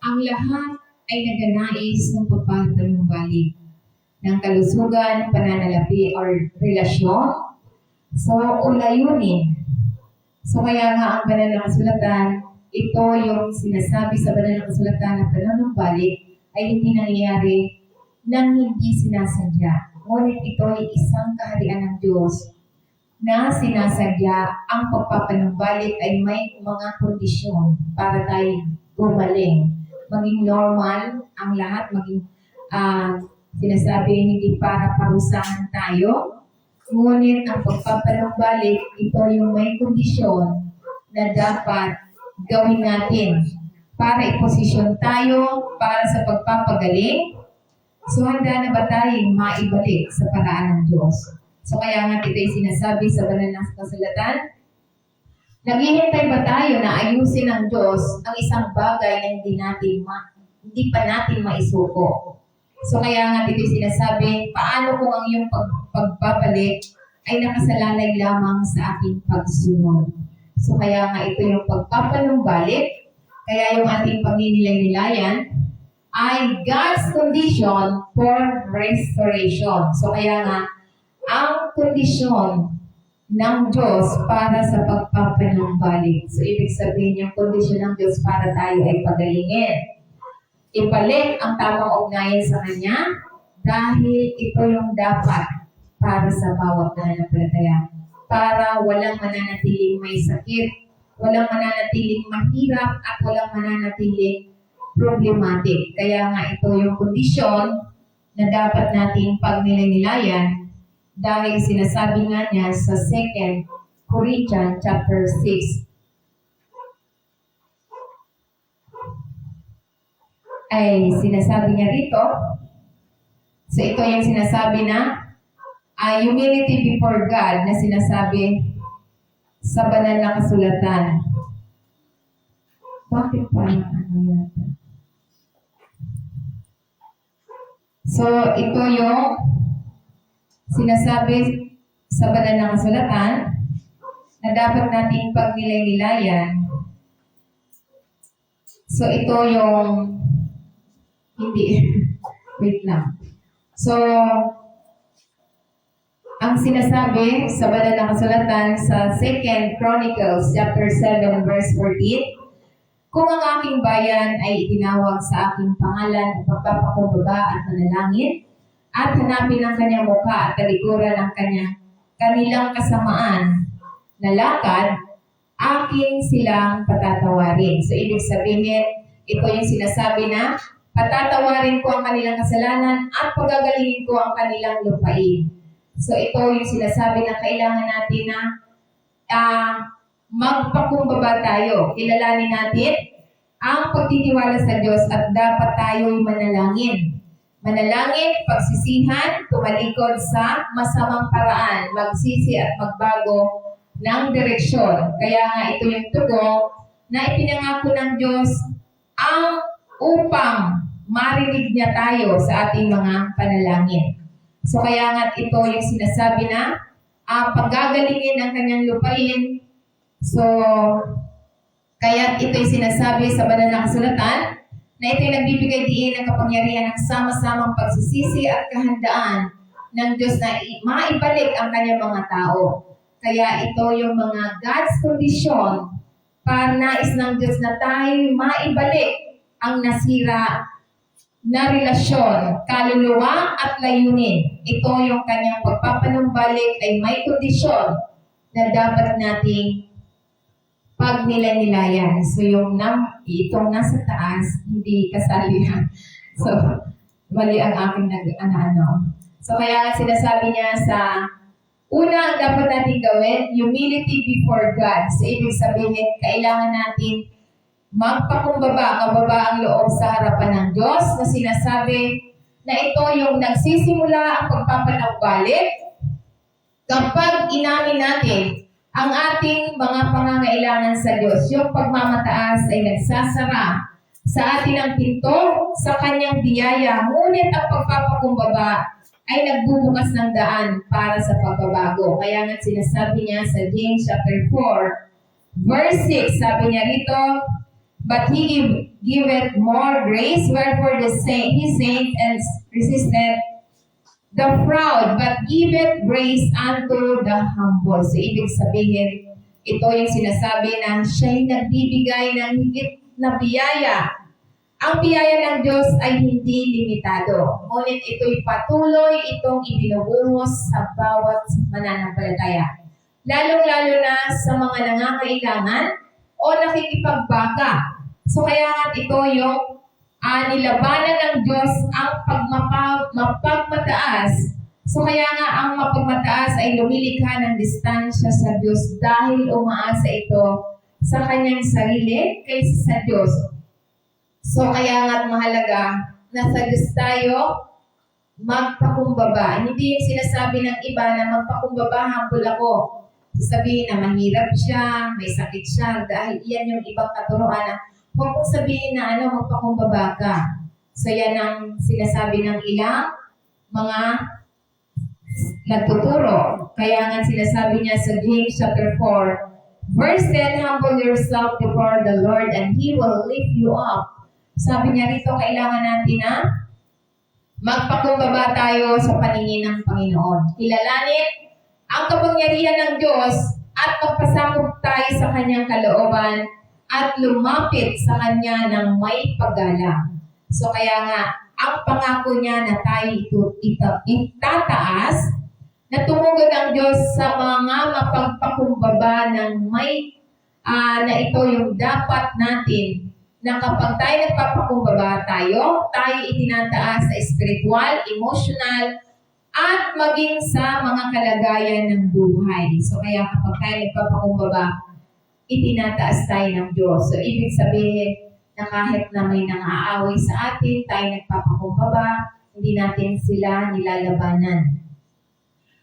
Ang lahat ay nagnanais ng pagpapanumbalik ng kalusugan, pananalapi, or relasyon. So, ulayunin. So, kaya nga ang banal na kasulatan, ito yung sinasabi sa banal na kasulatan na panunumbalik ay hindi nangyayari nang hindi sinasadya. Ngunit ito ay isang kaharian ng Diyos na sinasadya. Ang pagpapanumbalik ay may mga kondisyon para tayo gumaling. Maging normal ang lahat, maging sinasabi hindi para parusahan tayo. Ngunit ang pagpapanumbalik, ito yung may kondisyon na dapat gawin natin para iposisyon tayo para sa pagpapagaling. So, handa na ba tayong maibalik sa paraan ng Diyos? So, kaya nga ito ay sinasabi sa banal na kasulatan, naghihintay ba tayo na ayusin ng Diyos ang isang bagay na hindi pa natin maisuko? So, kaya nga ito ay sinasabi, paano kung ang iyong pagbabalik ay nakasalalay lamang sa ating pagsunod? So, kaya nga ito yung pagpapanumbalik, kaya yung ating pagninilay-nilayan, ay God's condition for restoration. So, kaya nga, ang kondisyon ng Diyos para sa pagpapanumbalik. So, ibig sabihin yung kondisyon ng Diyos para tayo ay pagalingin. Ibalik ang tamang ugnayan sa Kanya dahil ito yung dapat para sa bawat mananampalataya. Para walang mananatiling may sakit, walang mananatiling mahirap, at walang mananatiling problematic. Kaya nga ito yung kondisyon na dapat nating pagnilay-nilayan dahil sinasabi nga niya sa 2 Corinthians chapter 6 ay sinasabi niya rito, so ito yung sinasabi na humility before God na sinasabi sa banal na kasulatan. Bakit pa yata? So, ito yung sinasabi sa banal na kasulatan na dapat nating pagnilay-nilayan. So, ito yung hindi. Wait lang. So, ang sinasabi sa banal na kasulatan sa 2 Chronicles chapter 7 verse 14, kung ang aking bayan ay itinawag sa aking pangalan at pagpapakumbaba at manalangin, at hanapin ang kanyang mukha at talikuran ng kanilang kasamaan na lakad, aking silang patatawarin. So, ibig sabihin, ito yung sinasabi na patatawarin ko ang kanilang kasalanan at pagagalingin ko ang kanilang lupain. So, ito yung sinasabi na kailangan natin na magpakumbaba tayo. Kilalanin natin ang pagtitiwala sa Diyos at dapat tayo'y manalangin. Manalangin, pagsisihan, tumalikod sa masamang paraan, magsisi at magbago ng direksyon. Kaya nga ito yung tugon na ipinangako ng Diyos upang marinig niya tayo sa ating mga panalangin. So kaya nga ito yung sinasabi na paggagalingin ang kanyang lupain. So, kaya ito'y sinasabi sa banal na kasulatan na ito'y nagbibigay diin ng kapangyarihan ng sama-samang pagsisisi at kahandaan ng Diyos na maibalik ang kanyang mga tao. Kaya ito yung mga God's condition para nais ng Diyos na tayo maibalik ang nasira na relasyon, kaluluwa at layunin. Ito yung kanyang pagpapanumbalik ay may kondisyon na dapat nating pagnilay-nilayan. So, itong nasa taas, hindi kasali yan. So, mali ang aking So, kaya sinasabi niya sa una, dapat natin gawin, humility before God. So, ibig sabihin, kailangan natin magpakumbaba, mababa ang loob sa harapan ng Diyos na sinasabi na ito yung nagsisimula ang pagpapanumbalik kapag inamin natin ang ating mga pangangailangan sa Diyos. Yung pagmamataas ay nagsasara sa atin ang pinto sa kanyang biyaya. Ngunit ang pagpapakumbaba ay nagbubukas ng daan para sa pagbabago. Kaya nga sinasabi niya sa James chapter 4, verse 6, sabi niya rito, But he giveth more grace, wherefore he saints and resisteth the proud, but giveth grace unto the humble. So, ibig sabihin, ito yung sinasabi na siya'y nagbibigay ng higit na biyaya. Ang biyaya ng Diyos ay hindi limitado. Ngunit ito'y patuloy itong ibinubuhos sa bawat mananampalataya. Lalong-lalo na sa mga nangangailangan o nakikipagbaka. So kaya nga ito yung nilabanan ng Diyos ang mapagmataas. So kaya nga ang mapagmataas ay lumilikha ng distansya sa Diyos dahil umaasa ito sa kanyang sarili kaysa sa Diyos. So kaya nga mahalaga na sa Diyos tayo magpakumbaba. Hindi yung sinasabi ng iba na magpakumbaba, humble ako. Sabihin na mahirap siya, may sakit siya, dahil iyan yung ibang katuruan na huwag mong sabihin na magpakumbaba ka. So yan ang sinasabi ng ilang mga nagtuturo. Kaya nga sinasabi niya sa James chapter 4, verse 10, humble yourself before the Lord and He will lift you up. Sabi niya rito, kailangan natin na magpakumbaba tayo sa paningin ng Panginoon. Kilalanin ang kapangyarihan ng Diyos at magpasakop tayo sa kanyang kalooban at lumapit sa kanya ng may paggalang. So kaya nga, ang pangako niya na tayo itataas, na tumugod ang Diyos sa mga mapagpakumbaba ng may na ito yung dapat natin na kapag tayo nagpapakumbaba tayo itinataas sa spiritual, emotional, at maging sa mga kalagayan ng buhay. So kaya kapag tayo nagpapakumbaba, itinataas tayo ng Diyos. So ibig sabihin na kahit na may nang-aaway sa atin, tayo nagpapakumbaba, hindi natin sila nilalabanan.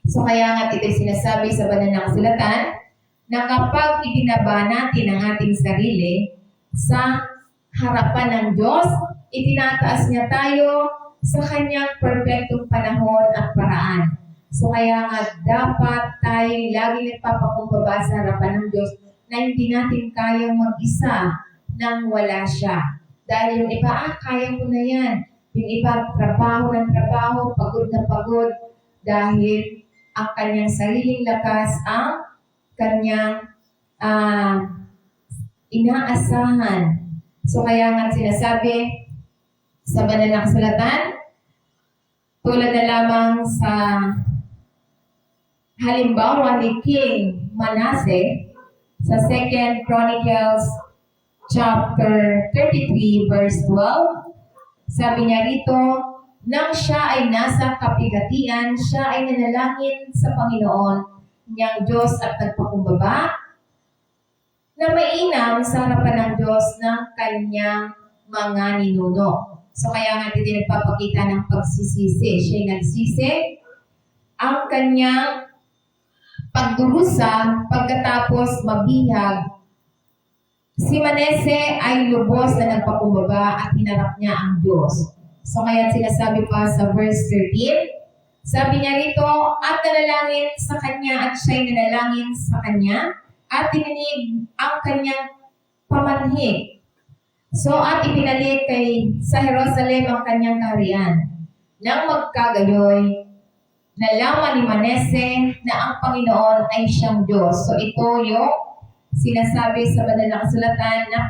So kaya nga ito'y sinasabi sa banal na kasulatan na kapag ibinaba natin ang ating sarili sa harapan ng Diyos, itinataas niya tayo sa kanyang perfectong panahon at paraan. So kaya nga dapat tayo lagi nagpapakumbaba sa harapan ng Diyos na hindi natin kayang mag-isa nang wala siya. Dahil yung iba, kaya ko na yan. Yung iba, trabaho ng trabaho, pagod na pagod, dahil ang kanyang sariling lakas ang kanyang inaasahan. So kaya nga sinasabi sa banal na kasulatan, tulad na lamang sa halimbawa ni King Manasseh sa 2 Chronicles chapter 33 verse 12, sabi niya rito, nang siya ay nasa kapigatian, siya ay nanalangin sa Panginoon niyang Diyos at nagpakumbaba na mainam sa harapan ng Diyos ng kanyang mga ninuno. So kaya nga dito nagpapakita ng pagsisisi. Siya'y nagsisi. Ang kanyang pagdurusa pagkatapos mabihag, si Manasseh ay lubos na nagpakumbaba at hinarap niya ang Diyos. So kaya sinasabi pa sa verse 13, sabi niya rito, at nanalangin sa kanya at siya'y nanalangin sa kanya at tininig ang kanyang pamanhig. So at ipinalik sa Jerusalem ang kanyang kaharian. Nang magkagayoy, nalaman ni Manasseh na ang Panginoon ay siyang Diyos. So ito yung sinasabi sa banal na kasulatan na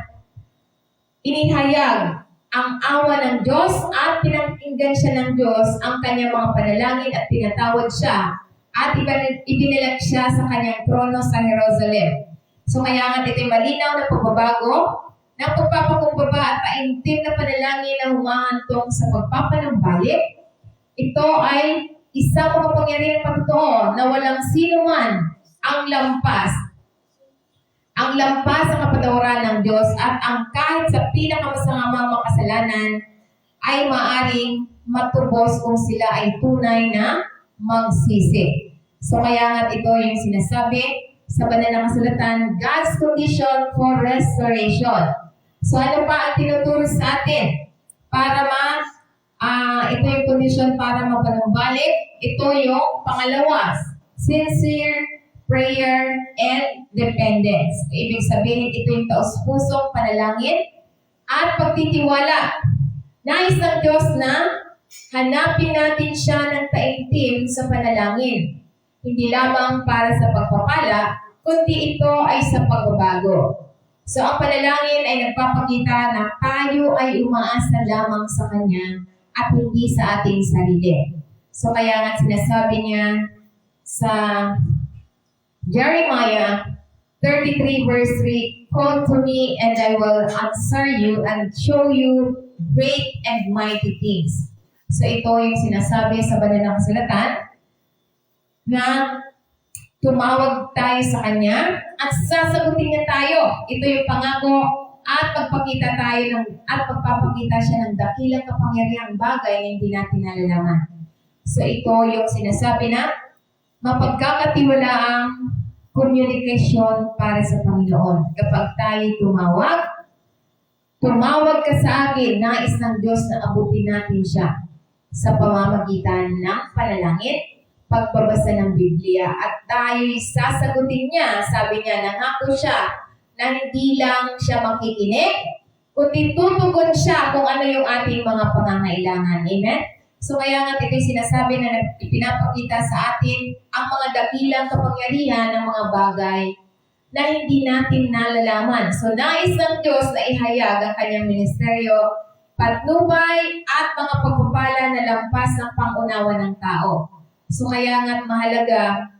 inihayag ang awa ng Diyos at pinakinggan siya ng Diyos ang kanyang mga panalangin at pinatawad siya at ibinilag siya sa kanyang trono sa Jerusalem. So kaya nga ito'y malinaw na pagbabago ng pagpapakumbaba at paintim na panalangin na humahantong sa pagpapanumbalik. Ito ay isang makapangyarihan patotoo na walang sino man ang lampas sa kapatawaran ng Diyos at ang kahit sa pinakamasamang makasalanan ay maaring matubos kung sila ay tunay na magsisi. So kaya nga ito yung sinasabi sa banal na kasulatan, God's condition for restoration. So ano pa ang tinuturo sa atin? Para ito yung condition para mapanumbalik. Ito yung pangalawa, sincere prayer and dependence. Ibig sabihin, ito yung taos-pusong panalangin at pagtitiwala. Nais ng Diyos na hanapin natin siya ng taimtim sa panalangin. Hindi lamang para sa pagpapala, kundi ito ay sa pagbabago. So ang panalangin ay nagpapakita na tayo ay umaasa lamang sa Kanya at hindi sa ating sarili. So kaya nga sinasabi niya sa Jeremiah 33 verse 3, "Call to me and I will answer you and show you great and mighty things." So ito yung sinasabi sa banal na kasulatan na tumawag tayo sa Kanya at sasagutin niya tayo. Ito yung pangako at pagpapakita siya ng dakilang kapangyarihang bagay na hindi natin nalalaman. So ito yung sinasabi na mapagkakatiwalaang komunikasyon para sa Panginoon. Kapag tayo tumawag ka sa akin, nais ng Diyos na abutin natin siya sa pamamagitan ng panalangin, pagbabasa ng Biblia, at tayo'y sasagutin niya. Sabi niya, nangako siya na hindi lang siya makikinig, kundi tutugon siya kung ano yung ating mga pangangailangan. Amen? So kaya nga ito'y sinasabi na ipinapakita sa atin ang mga dakilang kapangyarihan ng mga bagay na hindi natin nalalaman. So nais ng Diyos na ihayag ang kanyang ministeryo, patnubay at mga pagpapala na lampas ng pangunawa ng tao. So kaya nga't mahalaga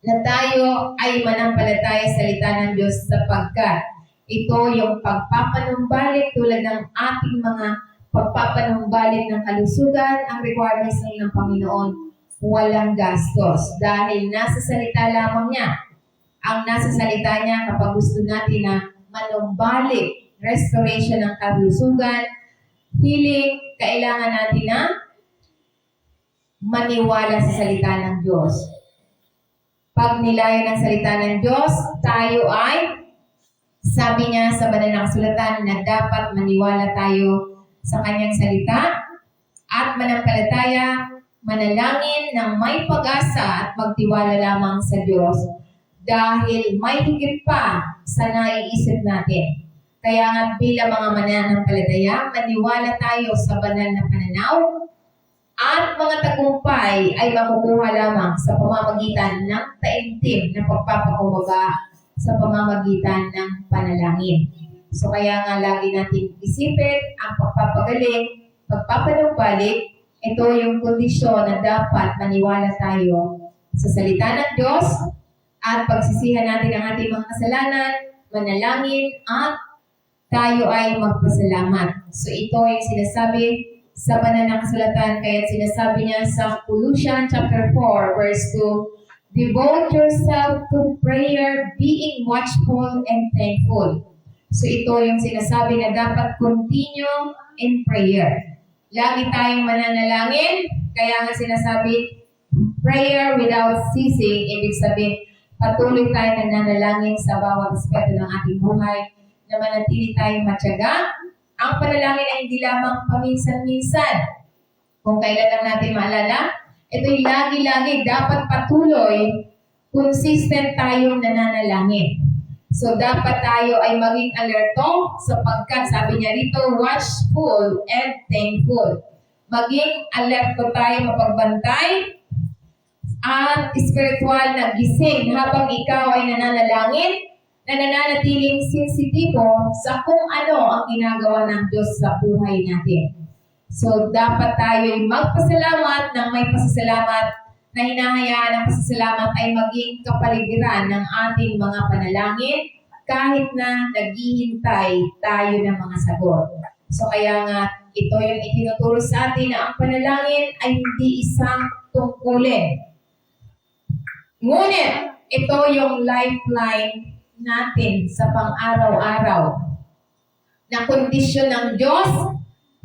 na tayo ay manampalataya sa salita ng Diyos sapagkat ito yung pagpapanumbalik tulad ng ating mga pagpapanumbalik ng kalusugan, ang requirements ng Panginoon, walang gastos dahil nasa salita lamang niya. Ang nasa salita niya kapag gusto natin na manumbalik, restoration ng kalusugan, healing, kailangan natin na maniwala sa salita ng Diyos. Pag nilayan ng salita ng Diyos, tayo ay, sabi niya sa banal na kasulatan na dapat maniwala tayo sa kanyang salita at manampalataya, manalangin ng may pag-asa at magtiwala lamang sa Diyos dahil may higit pa sa naiisip natin. Kaya nga bilang mga mananampalataya, maniwala tayo sa banal na pananaw at mga tagumpay ay makukuha lamang sa pamamagitan ng taimtim na pagpapakumbaba sa pamamagitan ng panalangin. So kaya nga lagi natin isipin ang pagpapagaling, pagpapanumbalik, ito yung kondisyon na dapat maniwala tayo sa salita ng Diyos at pagsisihan natin ang ating mga kasalanan, manalangin at tayo ay magpasalamat. So ito yung sinasabi sa banal na kasulatan, kaya sinasabi niya sa Colossians chapter 4 verse 2, "Devote yourself to prayer, being watchful and thankful." So ito yung sinasabi na dapat continue in prayer. Lagi tayong mananalangin, kaya nga sinasabi, prayer without ceasing, ibig sabihin, patuloy tayong nananalangin sa bawat aspeto ng ating buhay, na manatili tayong matyaga. Ang panalangin ay hindi lamang paminsan-minsan. Kung kailan lang natin maalala, ito'y lagi-lagi, dapat patuloy, consistent tayong nananalangin. So, dapat tayo ay maging alerto sapagkat, sabi niya rito, watchful and thankful. Maging alerto tayo, mapagbantay, at spiritual na gising habang ikaw ay nananalangin, na nananatiling sensitibo sa kung ano ang ginagawa ng Diyos sa buhay natin. So, dapat tayo ay magpasalamat ng may pasasalamat, na hinahayaan ang pasasalamat ay maging kapaligiran ng ating mga panalangin kahit na naghihintay tayo ng mga sagot. So kaya nga, ito yung itinuturo sa atin na ang panalangin ay hindi isang tungkulin. Ngunit, ito yung lifeline natin sa pang-araw-araw na kondisyon ng Diyos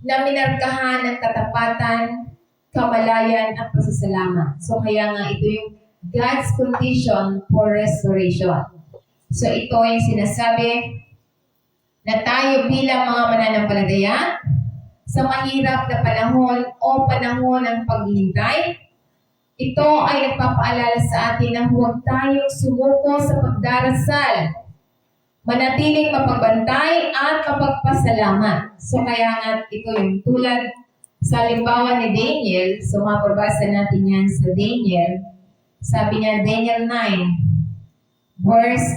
na minarkahan ng katapatan, kamalayan at pasasalamat. So kaya nga ito yung God's condition for restoration. So ito yung sinasabi na tayo bilang mga mananampalataya sa mahirap na panahon o panahon ng paghihintay, ito ay nagpapaalala sa atin na huwag tayong sumuko sa pagdarasal manatiling mapagbantay at mapagpasalamat. So kaya nga ito yung tulad sa halimbawa ni Daniel, so mapabasa natin yan sa Daniel. Sabi niya, Daniel 9, verse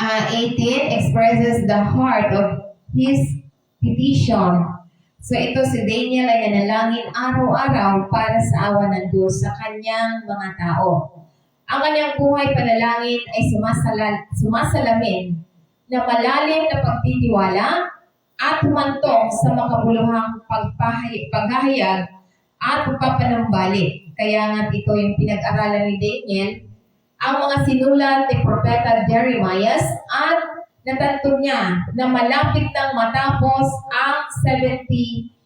18 expresses the heart of his petition. So ito si Daniel ay nanalangin araw-araw para sa awa ng Diyos sa kanyang mga tao. Ang kanyang buhay panalangin ay sumasalamin na malalim na pagtitiwala at humantong sa makabuluhang paghahayag at pagpapanumbalik. Kaya nga ito yung pinag-aralan ni Daniel, ang mga sinulat ni Propeta Jeremiah at natanto niya na malapit nang matapos ang 70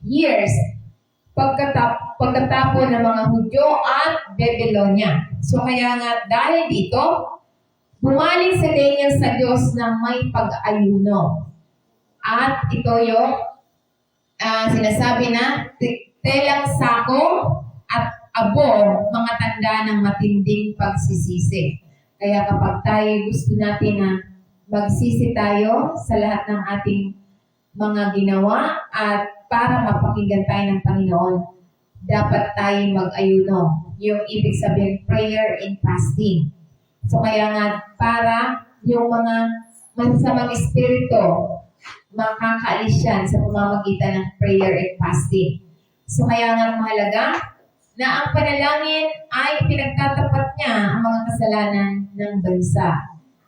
years pagkatapon ng mga Hudyo at Babylonia. So kaya nga dahil dito, bumalik si Daniel sa Diyos na may pag-ayuno. At ito yung sinasabi na telang sako at abo, mga tanda ng matinding pagsisisi. Kaya kapag tayo gusto natin na magsisi tayo sa lahat ng ating mga ginawa at para mapakinggan tayo ng Panginoon, dapat tayo mag-ayuno. Yung ibig sabihin, prayer and fasting. So kaya nga, para yung mga masasamang espiritu, makakaalis yan sa pamamagitan ng prayer and fasting. So kaya nga mahalaga na ang panalangin ay pinagtatapat niya ang mga kasalanan ng bansa,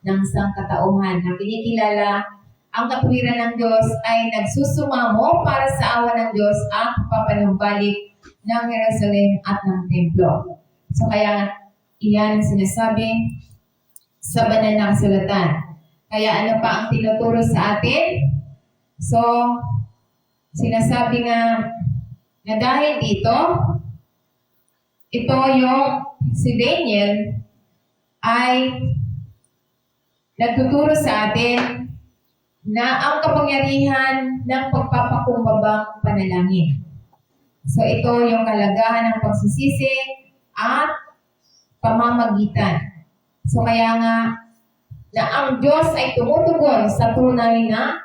ng sangkatauhan, na kinikilala ang katwiran ng Diyos ay nagsusumamo para sa awa ng Diyos at papanumbalik ng Jerusalem at ng templo. So kaya iyan sinasabi sa banal na kasulatan. Kaya ano pa ang tinuturo sa atin? So, sinasabi nga na dahil dito, ito yung si Daniel ay nagtuturo sa atin na ang kapangyarihan ng pagpapakumbabang panalangin. So ito yung kalagahan ng pagsisisi at pamamagitan. So kaya nga na ang Diyos ay tumutugon sa tunay na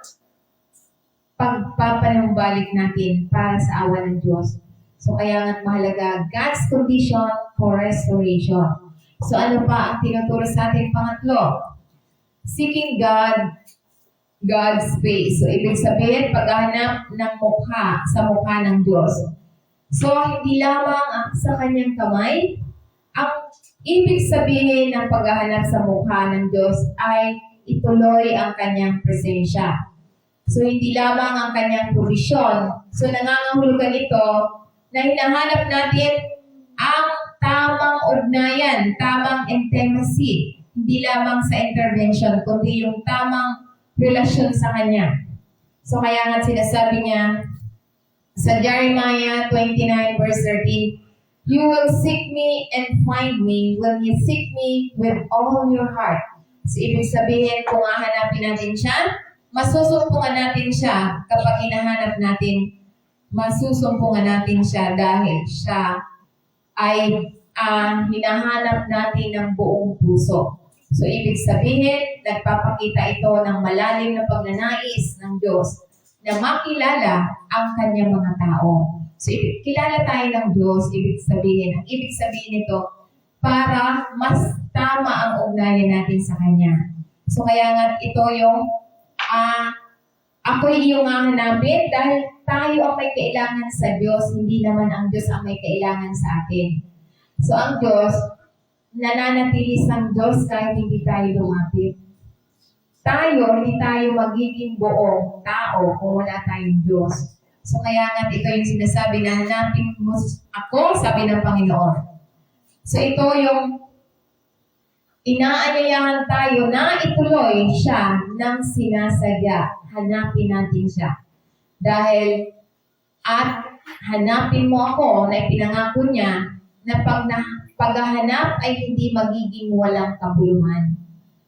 pagpapanumbalik natin para sa awa ng Diyos. So kaya nga mahalaga God's condition for restoration. So ano pa ang tinuturo sa atin pangatlo? Seeking God's face. So, ibig sabihin, paghahanap ng mukha sa mukha ng Diyos. So, hindi lamang sa kanyang kamay, ang ibig sabihin ng paghahanap sa mukha ng Diyos ay ituloy ang kanyang presensya. So, hindi lamang ang kanyang provision. So, nangangahulugan ito na hinahanap natin ang tamang ugnayan, tamang intimacy. Hindi lamang sa intervention, kundi yung tamang relasyon sa Kanya. So kaya nga sinasabi niya sa Jeremiah 29 verse 13, "You will seek me and find me when you seek me with all your heart." So ibig sabihin, kung hahanapin natin siya, masusumpungan natin siya kapag hinahanap natin, masusumpungan natin siya dahil siya ay hinahanap natin ng buong puso. So, ibig sabihin, nagpapakita ito ng malalim na pagnanais ng Diyos na makilala ang kanyang mga tao. So, kilala tayo ng Diyos, ibig sabihin. Ang ibig sabihin nito, para mas tama ang ugnayan natin sa Kanya. So, kaya nga ito yung, ako'y iyong hahanapin dahil tayo ang may kailangan sa Diyos, hindi naman ang Diyos ang may kailangan sa atin. So, ang Diyos, nananatili sa Diyos kahit hindi tayo lumapit. Hindi tayo magiging buong tao kung wala tayong Diyos. So kaya nga ito yung sinasabi na hanapin mo ako, sabi ng Panginoon. So ito yung inaanyayahan tayo na ituloy siya ng sinasadya. Hanapin natin siya. Dahil at hanapin mo ako na ipinangako niya na paghahanap ay hindi magiging walang kabuluhan.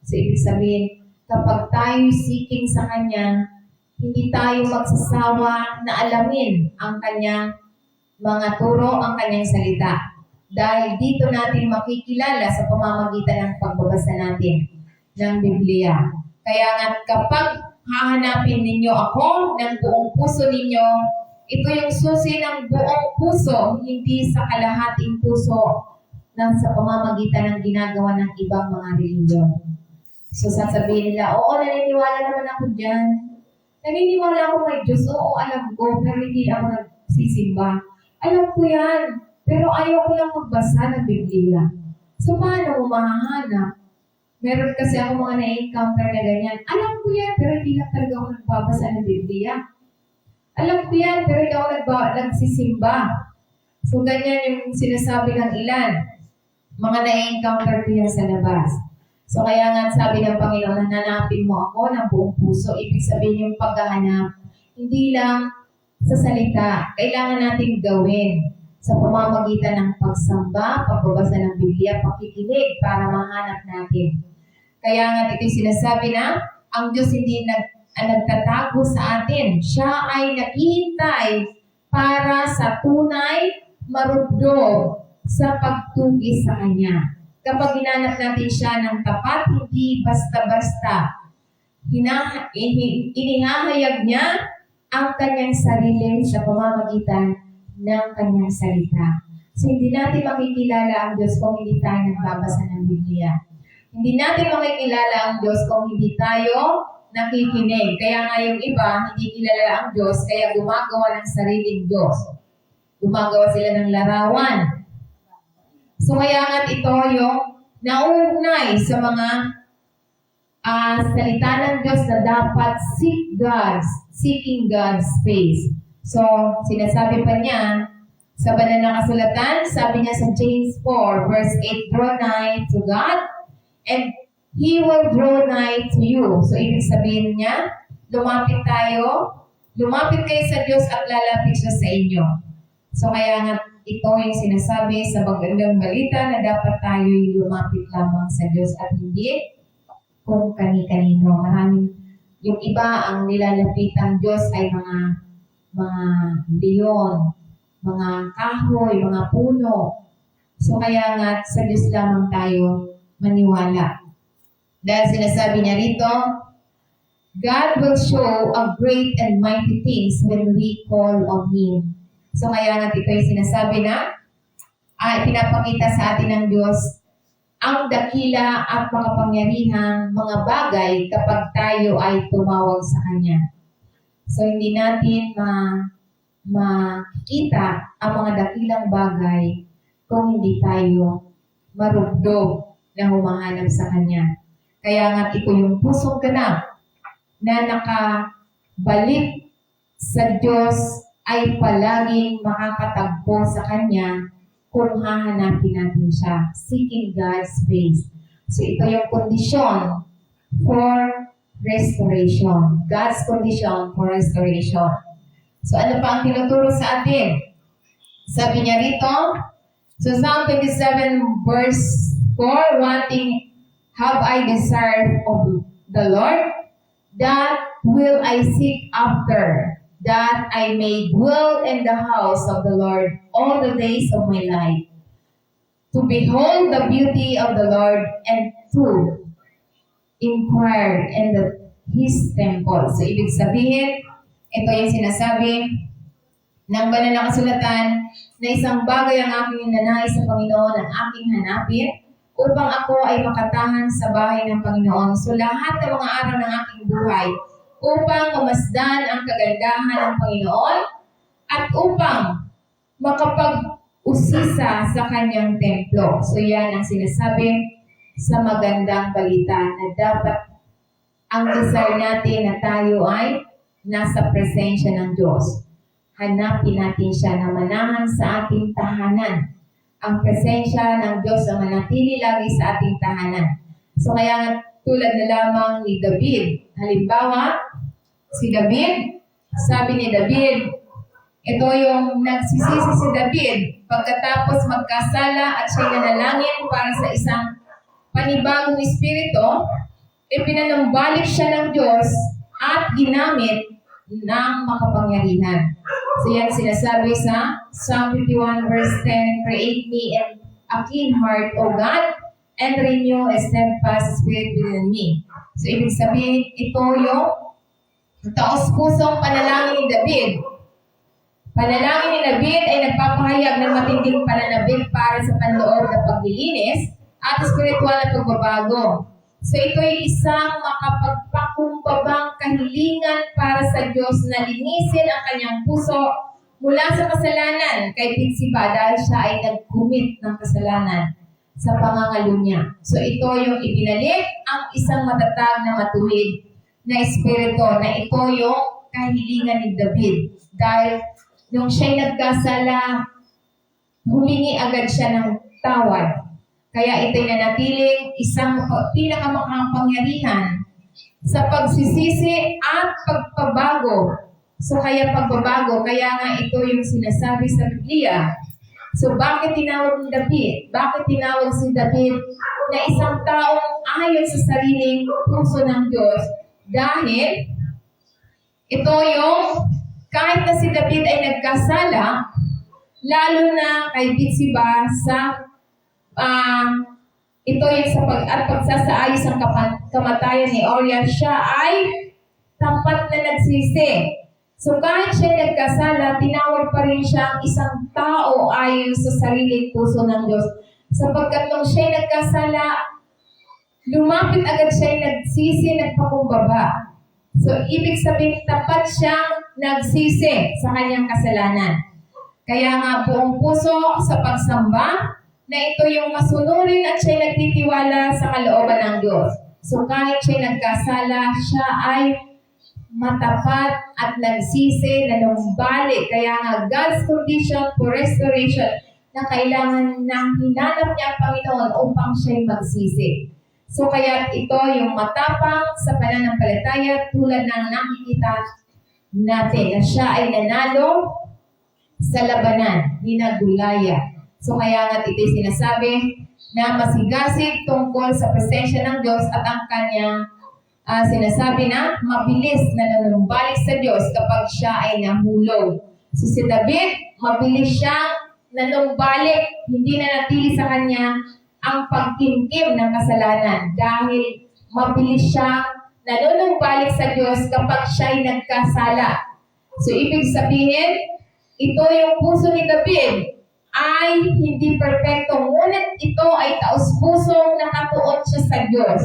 So, ibig sabihin, kapag tayo seeking sa Kanya, hindi tayo magsasawa na alamin ang Kanyang mga turo, ang Kanyang salita. Dahil dito natin makikilala sa pamamagitan ng pagbabasa natin ng Biblia. Kaya nga kapag hahanapin ninyo ako ng buong puso ninyo, ito yung susi ng buong puso, hindi sa kalahating puso na sa pamamagitan ng ginagawa ng ibang mga reliyon. So sasabihin nila, oo, naniniwala naman ako dyan. Naniniwala ako may Diyos, oo, alam ko, pero hindi ako nagsisimba. Alam ko yan, pero ayaw ko lang magbasa ng Biblia. So paano mo mahahanap? Meron kasi ako mga na-encounter na ganyan. Alam ko yan, pero hindi lang talaga ako nagbabasa ng Biblia. Alam ko yan, pero hindi ako nagsisimba. So ganyan yung sinasabi ng ilan. Mga na-encounter ko yan sa labas. So kaya nga sabi ng Panginoon, hanapin mo ako ng buong puso. Ibig sabihin yung paghahanap, hindi lang sa salita, kailangan nating gawin sa pamamagitan ng pagsamba, pagbabasa ng Biblia, pakikinig para mahanap natin. Kaya nga ito sinasabi na, ang Diyos hindi nagtatago sa atin. Siya ay naghihintay para sa tunay marubdob sa pagtugis sa Kanya. Kapag hinanap natin siya ng tapat, hindi basta-basta. Inihahayag niya ang kanyang sarili sa pamamagitan ng kanyang salita. So hindi natin makikilala ang Diyos kung hindi tayo nagbabasa ng Biblia. Hindi natin makikilala ang Diyos kung hindi tayo nakikinig. Kaya nga yung iba, hindi kilala ang Diyos, kaya gumagawa ng sariling Diyos. Gumagawa sila ng larawan. So kaya nga ito yung nauugnay sa mga salita ng Diyos na dapat seeking God's face. So sinasabi pa niya sa banal na kasulatan, sabi niya sa James 4 verse 8, draw nigh to God and He will draw nigh to you. So ibig sabihin niya, lumapit kayo sa Diyos at lalapit siya sa inyo. So kaya nga ito yung sinasabi sa magandang balita na dapat tayo'y lumapit lamang sa Diyos at hindi kung kani-kanino. Maraming, yung iba ang nilalapitang Diyos ay mga leon, mga kahoy, mga puno. So kaya nga sa Diyos lamang tayo maniwala. Dahil sinasabi niya rito, God will show a great and mighty things when we call on Him. So kaya nga ito yung sinasabi na pinapakita sa atin ng Diyos ang dakila at makapangyarihang mga bagay kapag tayo ay tumawag sa Kanya. So hindi natin makikita ang mga dakilang bagay kung hindi tayo marugdog na humahanap sa Kanya. Kaya nga ito yung pusong ganap na nakabalik sa Diyos ay palaging makakatagpo sa Kanya kung hahanapin natin siya. Seeking God's face. So ito yung kondisyon for restoration. God's condition for restoration. So ano pa ang tinuturo sa atin? Sabi niya rito, so Psalm 27 verse 4, one thing have I desired of the Lord, that will I seek after, that I may dwell in the house of the Lord all the days of my life, to behold the beauty of the Lord and to inquire in His temple. So, ibig sabihin, ito yung sinasabi ng banal na kasulatan na isang bagay ang aking ninanais sa Panginoon ang aking hanapin upang ako ay makatahan sa bahay ng Panginoon. So, lahat ng mga araw ng aking buhay upang mamasdan ang kagandahan ng Panginoon at upang makapag-usisa sa Kanyang templo. So yan ang sinasabi sa magandang balita na dapat ang desire natin na tayo ay nasa presensya ng Diyos. Hanapin natin siya na manahan sa ating tahanan. Ang presensya ng Diyos na manatili lagi sa ating tahanan. So kaya tulad na lamang ni David. Halimbawa, si David, sabi ni David, ito yung nagsisisi si David pagkatapos magkasala at siya nanalangin para sa isang panibagong espiritu, ipinanumbalik siya ng Diyos at ginamit ng makapangyarihan. So yan sinasabi sa Psalm 51 verse 10, create me a clean heart, O God, and renew a steadfast spirit within me. So, ibig sabihin, ito yung taos-pusong panalangin ni David. Panalangin ni David ay nagpapahayag ng matinding pananabik para sa panloob na paglilinis at spiritual na pagbabago. So ito ay isang makapagpakumbabang kahilingan para sa Diyos na linisin ang kanyang puso mula sa kasalanan kay Bathsheba dahil siya ay nag-commit ng kasalanan sa pangangalo niya. So ito yung ibinalik ang isang matatag na matuwid na espiritu na ito yung kahilingan ni David. Dahil nung siya'y nagkasala, humingi agad siya ng tawad. Kaya ito'y nanatiling isang pinakamakapangyarihan sa pagsisisi at pagpabago. So kaya pagbabago, kaya nga ito yung sinasabi sa Biblia. So bakit tinawag ni David? Bakit tinawag si David na isang taong ayon sa sariling puso ng Diyos? Dahil ito yung kahit na si David ay nagkasala, lalo na kay Bathsheba sa ito yung sa pagsasaayos ang kamatayan ni Uriah, siya ay tapat na nagsisi. So kahit siya nagkasala, tinawag pa rin siya isang tao ayon sa sariling puso ng Diyos. Sapagkat nung siya nagkasala, lumapit agad siya nagsisi, nagpakumbaba. So ibig sabihin, tapat siyang nagsisi sa kanyang kasalanan. Kaya nga buong puso sa pagsamba, na ito yung masunurin at siya nagtitiwala sa kalooban ng Diyos. So kahit siya nagkasala, siya ay matapat at nagsisi na numbalik. Kaya nga God's condition for restoration na kailangan na hinanap niya ang Panginoon upang siya'y magsisi. So kaya ito yung matapang sa pananampalataya tulad ng nakikita natin na siya ay nanalo sa labanan ni Goliath. So kaya nga ito'y sinasabi na masigasig tungkol sa presensya ng Diyos at ang kanyang sinasabi na mabilis na nanunumbalik sa Diyos kapag siya ay nahulog. So si David, mabilis siyang nanumbalik, hindi na natili sa kanya ang pagkimkim ng kasalanan dahil mabilis siyang nanunumbalik sa Diyos kapag siya ay nagkasala. So ibig sabihin, ito yung puso ni David ay hindi perfecto, ngunit ito ay taos-pusong nakatuon siya sa Diyos.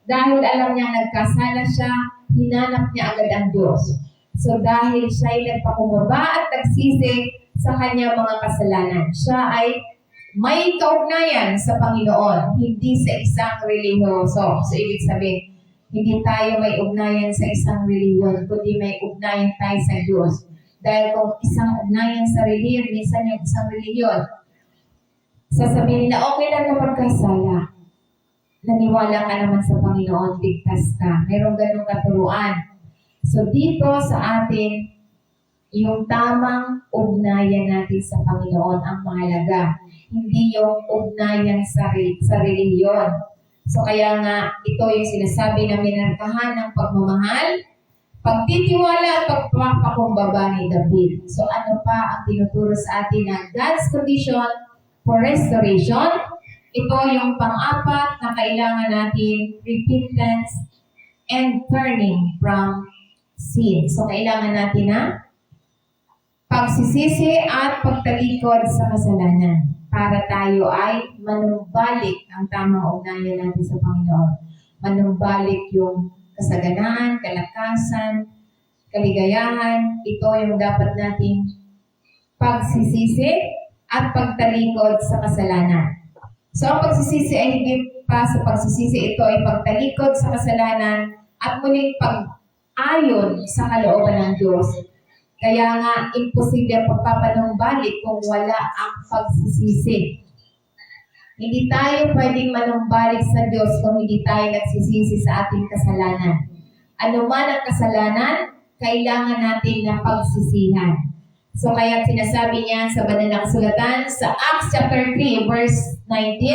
Dahil alam niya nagkasala siya, hinanap niya agad ang Diyos. So dahil siya ay nagpakumaba at nagsisi sa kanyang mga kasalanan, siya ay may kaugnayan sa Panginoon, hindi sa isang relihiyoso. So ibig sabihin, hindi tayo may ugnayan sa isang relihiyon, kundi may ugnayan tayo sa Diyos. Dahil kung isang ugnayan sa relihiyon, minsan yung isang relihiyon, sasabihin na okay lang na magkasala. Naniwala ka naman sa Panginoon, ligtas ka. Mayroong ganong katuruan. So dito sa atin, yung tamang ugnayan natin sa Panginoon ang mahalaga. Hindi yung ugnayan sa relihiyon. So kaya nga, ito yung sinasabi na minarkahan ng pagmamahal, pagtitiwala at pagpapakumbaba ni David. So ano pa ang tinuturo sa atin na God's condition for restoration? Ito yung pang-apat na kailangan natin, repentance and turning from sin. So kailangan natin na pagsisisi at pagtalikod sa kasalanan para tayo ay manumbalik ang tamang ugnayan natin sa Panginoon. Manumbalik yung kasaganaan, kalakasan, kaligayahan. Ito yung dapat nating pagsisisi at pagtalikod sa kasalanan. So, ang pagsisisi ay hindi pa sa pagsisisi. Ito ay pagtalikod sa kasalanan at muling pag-ayon sa kalooban ng Diyos. Kaya nga, imposible ang pagpapanumbalik kung wala ang pagsisisi. Hindi tayo pwedeng manumbalik sa Diyos kung hindi tayo nagsisisi sa ating kasalanan. Ano man ang kasalanan, kailangan natin na pagsisihan. So kaya sinasabi niya sa banal na kasulatan sa Acts chapter 3 verse 19,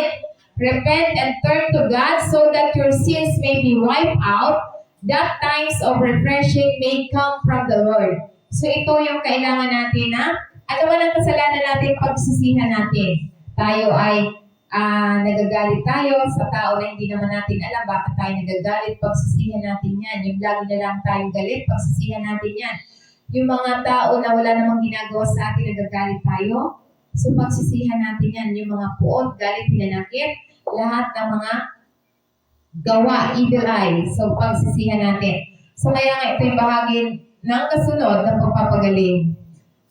repent and turn to God so that your sins may be wiped out, that times of refreshing may come from the Lord. So ito yung kailangan natin na ano man ang kasalanan natin, pagsisihan natin. Tayo ay nagagalit tayo sa tao na hindi naman natin alam bakit tayo nagagalit, pagsisihan natin yan. Yung lagi na lang tayong galit, pagsisihan natin yan. Yung mga tao na wala namang ginagawa sa atin, nagagalit tayo, so pagsisihan natin yan. Yung mga puot, galit, hinanakit, lahat ng mga gawa, evil eye, so pagsisihan natin. So kaya nga ito yung bahagi ng kasunod ng pagpapagaling.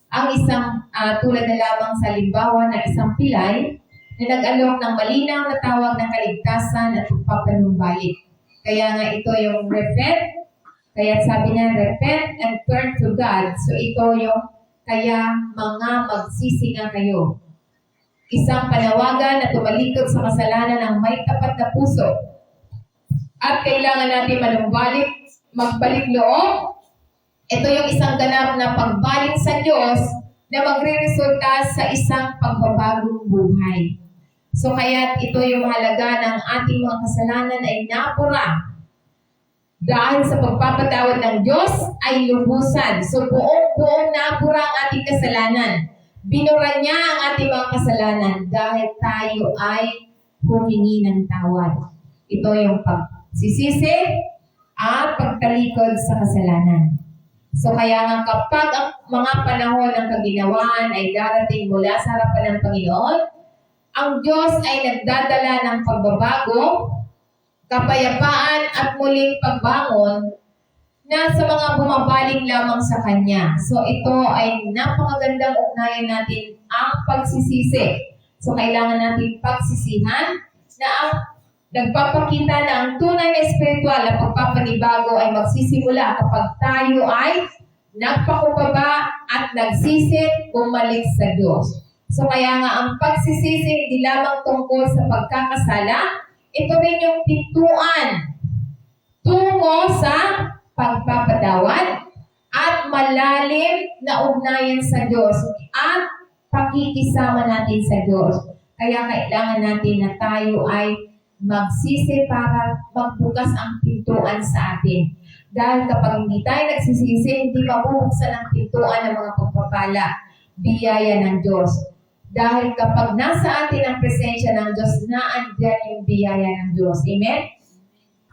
Ang isang tulad na lamang sa limbawa ng isang pilay na nag-alok ng malinaw na tawag ng kaligtasan at pagpapanumbalik. Kaya nga ito yung repent, kaya sabi niya repent and turn to God. So ito yung kaya mga magsisi nga kayo. Isang panawagan na tumalikod sa kasalanan ng may tapat na puso. At kailangan natin manumbalik, magbalik loob. Ito yung isang ganap na pagbalik sa Diyos na magre-resulta sa isang pagbabagong buhay. So kaya ito yung mahalaga ng ating mga kasalanan ay napura. Dahil sa pagpapatawad ng Diyos ay lubusan. So buong napura ang ating kasalanan. Binura niya ang ating mga kasalanan dahil tayo ay humingi ng tawad. Ito yung pagsisisi at pagtalikod sa kasalanan. So kaya nga kapag ang mga panahon ng kaginawaan ay darating mula sa harapan ng Panginoon, ang Diyos ay nagdadala ng pagbabago, kapayapaan at muling pagbangon na sa mga bumabaling lamang sa Kanya. So ito ay napakagandang ugnayan natin ang pagsisisi. So kailangan natin pagsisihan na ang nagpapakita na ang tunay na espiritual at pagpapanibago ay magsisimula kapag tayo ay nagpakumbaba at nagsisit bumalik sa Diyos. So kaya nga ang pagsisisi hindi lamang tungkol sa pagkakasala, ito rin yung pintuan tungo sa pagpapatawad at malalim na ugnayan sa Diyos at pakikisama natin sa Diyos. Kaya kailangan natin na tayo ay magsisi para magbukas ang pintuan sa atin. Dahil kapag hindi tayo nagsisisi, hindi mabubuksan ang pintuan ng mga pagpapala, biyaya ng Diyos. Dahil kapag nasa atin ang presensya ng Diyos, naandyan yung biyaya ng Diyos. Amen?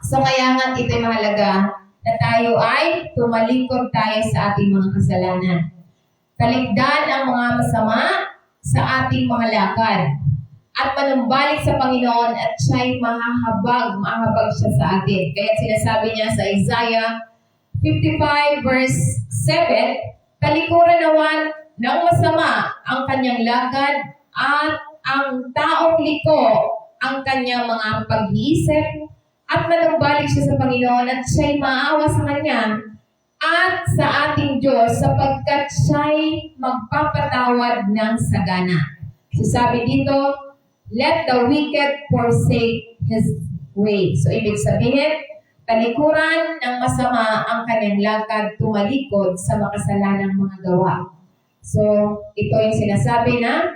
So kaya nga ito'y mahalaga na tayo ay tumalikod tayo sa ating mga kasalanan. Talikdan ang mga masama sa ating mga lakad. At manumbalik sa Panginoon at siya'y mahahabag siya sa atin. Kaya sinasabi niya sa Isaiah 55 verse 7, talikuran naman ng masama ang kanyang lakad at ang taong liko ang kanyang mga pag-iisip at manumbalik siya sa Panginoon at siya'y maawa sa kanya at sa ating Diyos sapagkat siya'y magpapatawad ng sagana. So sabi dito, let the wicked forsake his way. So ibig sabihin, talikuran ng masama ang kanyang lakad tumalikod sa makasalanang mga gawa. So, ito yung sinasabi na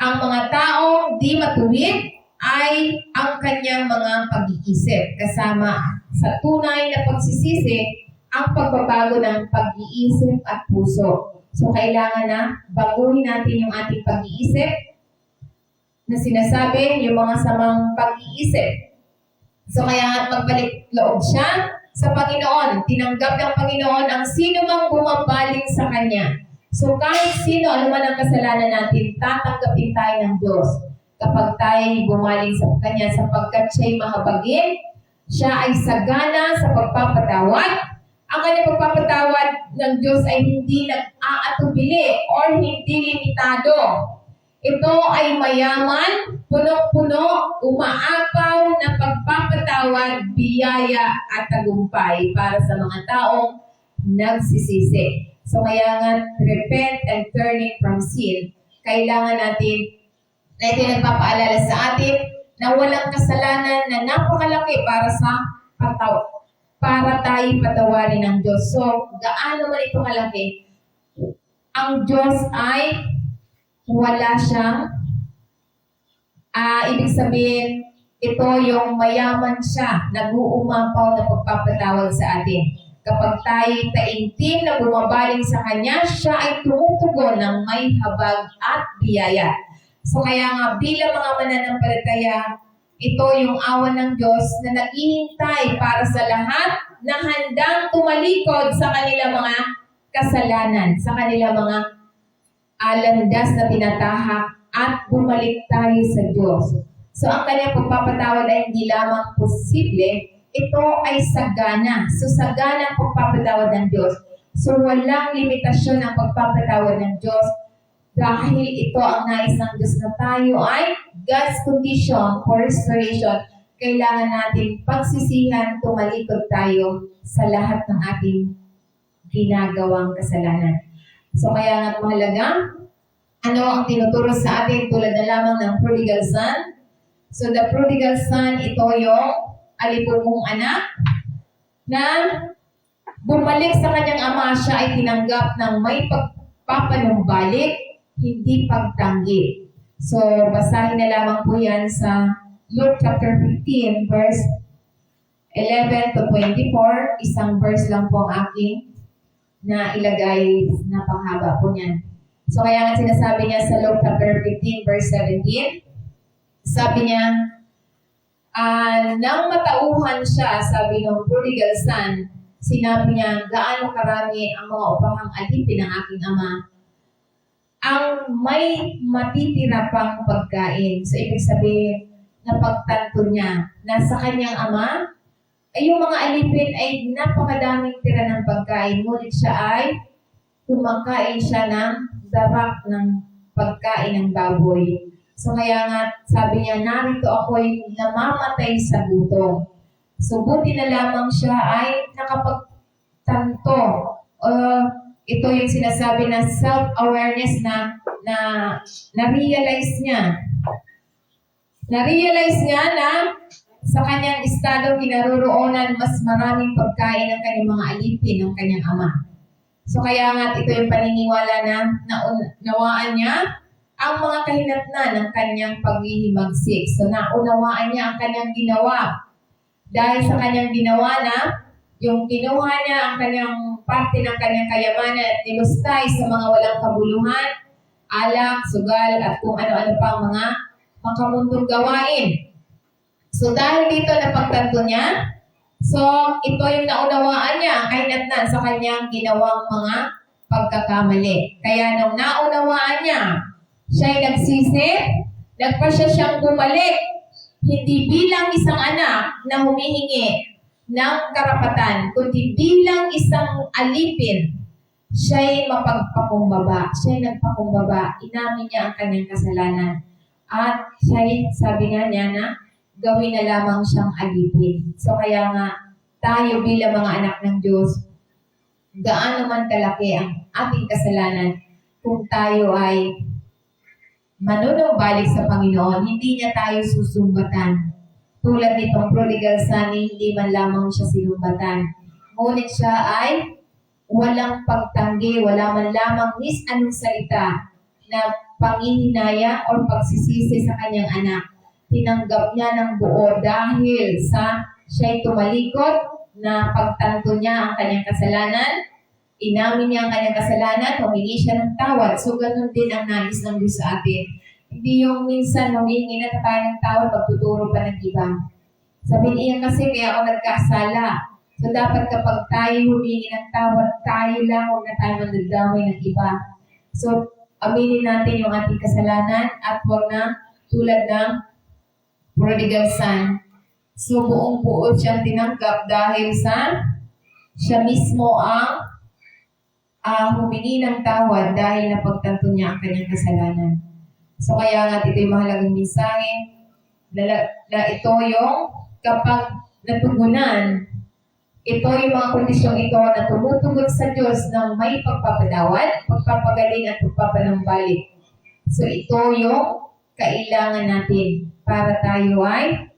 ang mga taong di matuwid ay ang kanyang mga pag-iisip. Kasama sa tunay na pagsisisi, ang pagbabago ng pag-iisip at puso. So, kailangan na baguhin natin yung ating pag-iisip na sinasabi yung mga samang pag-iisip. So, kaya magbalik loob siya sa Panginoon. Tinanggap ng Panginoon ang sino mang bumabaling sa Kanya. So kahit sino, ano man ang kasalanan natin, tatanggapin tayo ng Diyos. Kapag tayo bumaling sa Kanya sapagkat siya'y mahabagin, siya ay sagana sa pagpapatawad. Ang kanyang pagpapatawad ng Diyos ay hindi nag-aatubili or hindi limitado. Ito ay mayaman, puno-puno, umaakaw na pagpapatawad, biyaya at tagumpay para sa mga taong nagsisisi. So kaya nga, repent and turning from sin. Kailangan natin na ito nagpapaalala sa atin na walang kasalanan na napakalaki para tayo patawarin ng Diyos. So, gaano man ito kalaki, ang Diyos ay wala siyang, ibig sabihin, ito yung mayaman siya, nag-uumapaw na pagpapatawad sa atin. Kapag tayo taimtim na bumabaling sa Kanya, siya ay tumutugon ng may habag at biyaya. So kaya nga bilang mga mananampalataya, ito yung awa ng Diyos na naghihintay para sa lahat na handang tumalikod sa kanilang mga kasalanan, sa kanilang mga landas na tinatahak at bumalik tayo sa Diyos. So ang kanyang pagpapatawad ay hindi lamang posible, ito ay sagana. So sagana ang pagpapatawad ng Diyos. So walang limitasyon ang pagpapatawad ng Diyos dahil ito ang nais ng Diyos na tayo ay God's condition for restoration. Kailangan natin pagsisihan, tumalikod tayo sa lahat ng ating ginagawang kasalanan. So kaya nga mahalaga, ano ang tinuturo sa atin tulad na lamang ng prodigal son? So the prodigal son, ito yung alipugong anak na bumalik sa kanyang ama, siya ay tinanggap ng may pagpapanumbalik, hindi pagtanggi. So basahin na lamang po yan sa Luke chapter 15 verse 11 to 24. Isang verse lang po ang aking na ilagay, napanghaba po niyan. So kaya nga sinasabi niya sa Luke chapter 15 verse 17, sabi niya, nang matauhan siya, sabi ng prodigal son, sinabi niya, gaano karami ang mga upahang alipin ng aking ama, ang may matitira pang pagkain. So ibig sabihin, napagtanto niya na sa kanyang ama, ay yung mga alipin ay napakadaming tira ng pagkain, ngunit siya ay kumakain siya ng darak ng pagkain ng baboy. So kaya nga sabi niya, narito ako'y namamatay sa gutom. So buti na lamang siya ay nakapagtanto. Ito yung sinasabi na self-awareness na-realize niya. Na-realize niya na sa kanyang estado kinaroroonan mas maraming pagkain ng kanyang mga alipin ng kanyang ama. So kaya nga ito yung paniniwala na naunawaan niya ang mga kahinatnan ng kanyang paghihimagsik. So naunawaan niya ang kanyang ginawa. Dahil sa kanyang ginawa na yung kinuha niya ang kanyang parte ng kanyang kayamanan at nilustay sa mga walang kabuluhan, alak, sugal, at kung ano-ano pang mga makamundong gawain. So dahil dito napagtanto niya, so ito yung naunawaan niya, ang kahinatnan sa kanyang ginawang mga pagkakamali. Kaya nung naunawaan niya, siya ay nagsisi, nagpasya siyang bumalik, hindi bilang isang anak na humihingi ng karapatan, kundi bilang isang alipin, siya ay mapagpakumbaba. Siya ay nagpakumbaba, inamin niya ang kanyang kasalanan. At siya ay, sabi nga niya na, gawin na lamang siyang alipin. So kaya nga, tayo bilang mga anak ng Diyos, gaano man kalaki ang ating kasalanan, kung tayo ay manunumbalik sa Panginoon, hindi niya tayo susumbatan. Tulad nitong prodigal son, hindi man lamang siya sinumbatan. Ngunit siya ay walang pagtanggi, wala man lamang anong salita na panghihinaya o pagsisisi sa kanyang anak. Tinanggap niya ng buo dahil sa siya'y tumalikod na pagtanto niya ang kanyang kasalanan, inamin niya ang kanyang kasalanan, humingi siya ng tawad. So, ganun din ang nais ng Diyos sa atin. Hindi yung minsan humingi na tayo ng tawad, magtuturo pa ng iba. Sabi niya kasi, kaya ako nagkasala. So, dapat kapag tayo humingi ng tawad, tayo lang, huwag na tayo mandadamay ng iba. So, aminin natin yung ating kasalanan at huwag na tulad ng prodigal son. So, buong-buo siyang tinanggap dahil sa siya mismo ang humingi ng tawad dahil napagtanto niya ang kanyang kasalanan. So kaya nga ito yung mahalagang mensahe na ito yung kapag natugunan, ito yung mga kondisyong ito na tumutugon sa Diyos ng may pagpapadawad, pagpapagaling at pagpapanumbalik. So ito yung kailangan natin para tayo ay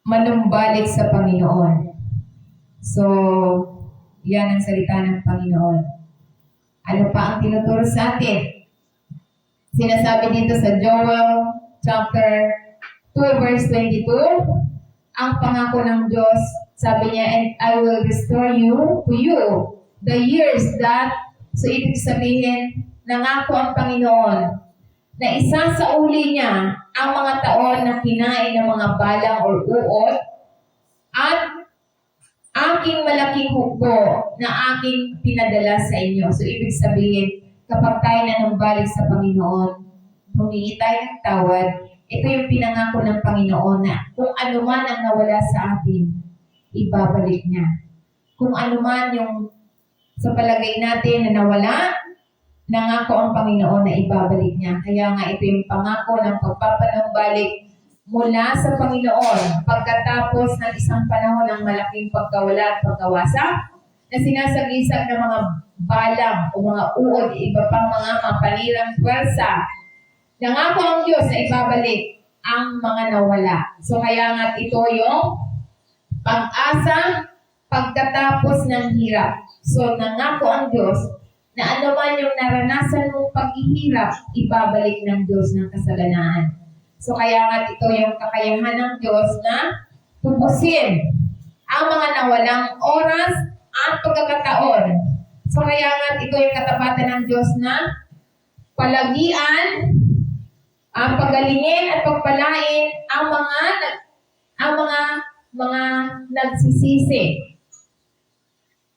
manumbalik sa Panginoon. So, yan ang salita ng Panginoon. Ano pa ang tinuturo sa atin? Sinasabi dito sa Joel chapter 2 verse 22, ang pangako ng Diyos, sabi niya, and I will restore to you the years that, so ibig sabihin, nangako ang Panginoon na isa sa uli niya ang mga taon na kinain ng mga balang or uod at aking malaking hukbo na aking pinadala sa inyo. So, ibig sabihin, kapag tayo na numbalik sa Panginoon, humingi tayo ng tawad, ito yung pinangako ng Panginoon na kung ano man ang nawala sa atin, ibabalik niya. Kung ano man yung sa palagay natin na nawala, nangako ang Panginoon na ibabalik niya. Kaya nga ito yung pangako ng pagpapanumbalik mula sa Panginoon pagkatapos ng isang panahon ng malaking pagkawala at pagkawasak na sinasagisag ng mga balang o mga uod, iba pang mga mapanirang pwersa. Nangako ang Diyos na ibabalik ang mga nawala. So kaya nga ito yung pag-asa pagkatapos ng hirap. So nangako ang Diyos na ano man yung naranasan mong paghihirap, ibabalik ng Diyos ng kasaganaan. So kaya nga ito yung kakayahan ng Diyos na tubusin ang mga nawalang oras at pagkakataon. So kaya nga ito yung katapatan ng Diyos na palagian, ang pagalingin at pagpalain ang mga nagsisisi,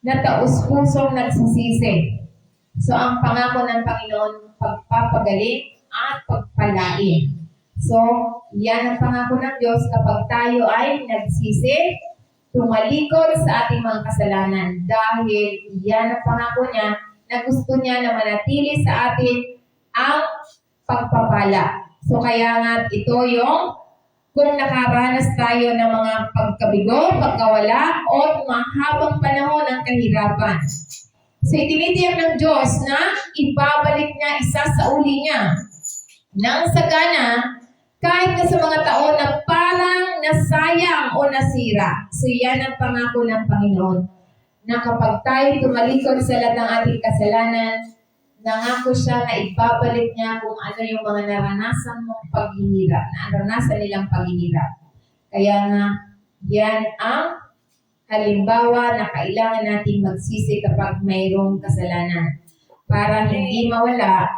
na taus-pusong nagsisisi. So ang pangako ng Panginoon, pagpapagaling at pagpalain. So, yan ang pangako ng Diyos kapag tayo ay nagsisi, tumalikod sa ating mga kasalanan. Dahil yan ang pangako niya na gusto niya na manatili sa atin ang pagpapala. So, kaya nga ito yung kung nakaranas tayo ng mga pagkabigo, pagkawala, o mahabang panahon ng kahirapan. So, itinitiyak ng Diyos na ibabalik niya isa sa uli niya nang sagana kahit na sa mga taon na parang nasayang o nasira. So yan ang pangako ng Panginoon na kapag tayo tumalikod sa lahat ng ating kasalanan, nangako siya na ibabalik niya kung ano yung mga naranasan mong paghihirap, na naranasan nilang paghihirap. Kaya nga, yan ang halimbawa na kailangan natin magsisi kapag mayroong kasalanan para hindi mawala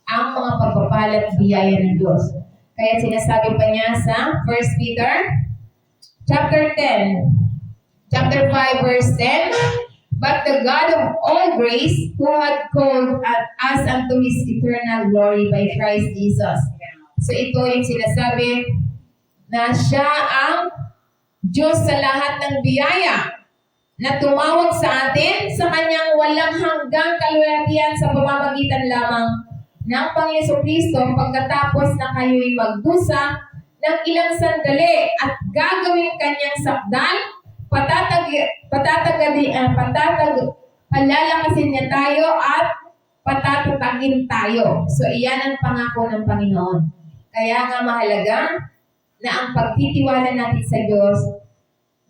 ang mga pagpapala at biyaya ng Diyos. Kaya sinasabi pa niya sa 1 Peter chapter 5 verse 10, "But the God of all grace, who had called us unto His eternal glory by Christ Jesus." So ito yung sinasabi na siya ang Diyos sa lahat ng biyaya na tumawag sa atin sa kanyang walang hanggang kalwalhatian sa pamamagitan lamang ng Panginoon Kristo pagkatapos na kayo'y magdusa ng ilang sandali at gagawin kanyang sakdal, palalakasin niya tayo at patatatagin tayo. So iyan ang pangako ng Panginoon. Kaya nga mahalaga na ang pagtitiwala natin sa Diyos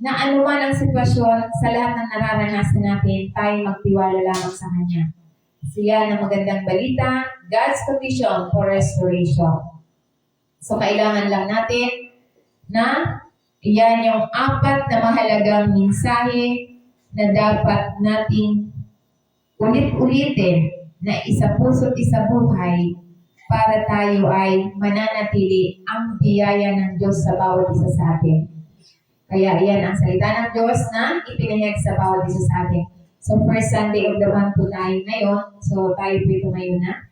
na anuman ang sitwasyon sa lahat ng nararanasan natin, tayo magtiwala lamang sa Kanya. So yan ang magandang balita, God's provision for restoration. So kailangan lang natin na yan yung 4 na mahalagang mensahe na dapat nating ulit-ulitin na isa puso't isa buhay para tayo ay mananatili ang biyaya ng Diyos sa bawat isa sa atin. Kaya yan ang salita ng Diyos na ipinahayag sa bawat isa sa atin. So, first Sunday of the month po tayo ngayon. So, tayo po tumayo na.